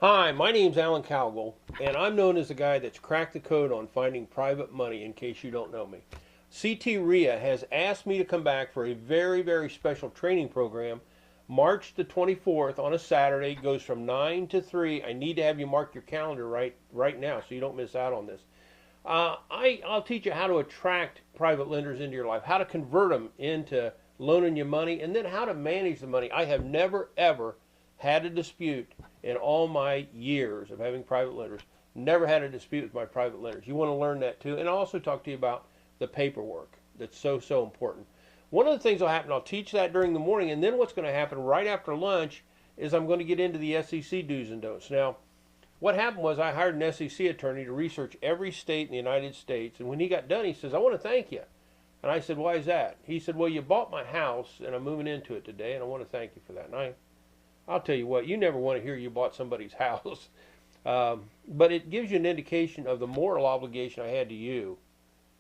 Hi, my name's Alan Cowgill, and I'm known as the guy that's cracked the code on finding private money, in case you don't know me. CTREIA has asked me to come back for a very, very special training program. March the 24th on a Saturday, goes from 9 to 3. I need to have you mark your calendar right now so you don't miss out on this. I'll teach you how to attract private lenders into your life, how to convert them into loaning you money, and then how to manage the money. I have never, ever had a dispute in all my years of having private lenders. Never had a dispute with my private lenders. You want to learn that too. And I'll also talk to you about the paperwork that's so, so important. One of the things will happen, I'll teach that during the morning, and then what's going to happen right after lunch is I'm going to get into the SEC do's and don'ts. Now, what happened was I hired an SEC attorney to research every state in the United States, and when he got done, he says, "I want to thank you." And I said, "Why is that?" He said, "Well, you bought my house, and I'm moving into it today, and I want to thank you for that." And I'll tell you what, you never want to hear you bought somebody's house. But it gives you an indication of the moral obligation I had to you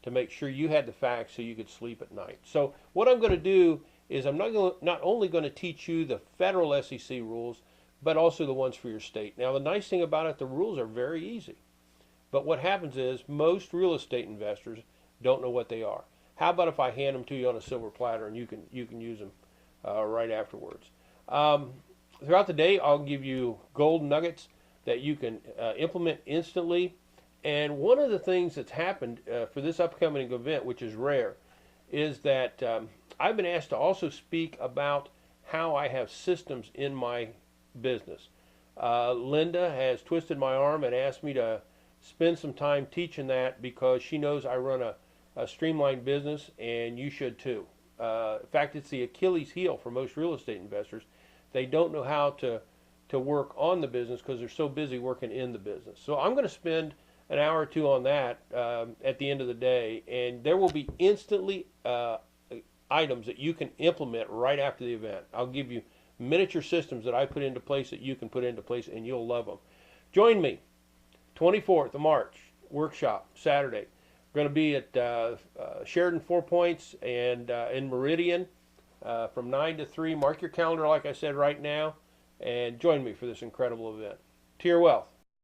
to make sure you had the facts so you could sleep at night. So what I'm going to do is I'm not only going to teach you the federal SEC rules, but also the ones for your state. Now, the nice thing about it, the rules are very easy. But what happens is most real estate investors don't know what they are. How about if I hand them to you on a silver platter and you can use them right afterwards? Throughout the day, I'll give you gold nuggets that you can implement instantly. And one of the things that's happened for this upcoming event, which is rare, is that I've been asked to also speak about how I have systems in my business. Linda has twisted my arm and asked me to spend some time teaching that because she knows I run a streamlined business, and you should too. In fact, it's the Achilles heel for most real estate investors. They don't know how to work on the business because they're so busy working in the business. So I'm going to spend an hour or two on that at the end of the day, and there will be instantly items that you can implement right after the event. I'll give you miniature systems that I put into place that you can put into place, and you'll love them. Join me, 24th of March, workshop, Saturday. We're going to be at Sheridan Four Points and in Meridian from 9 to 3. Mark your calendar, like I said, right now, and join me for this incredible event. To your wealth.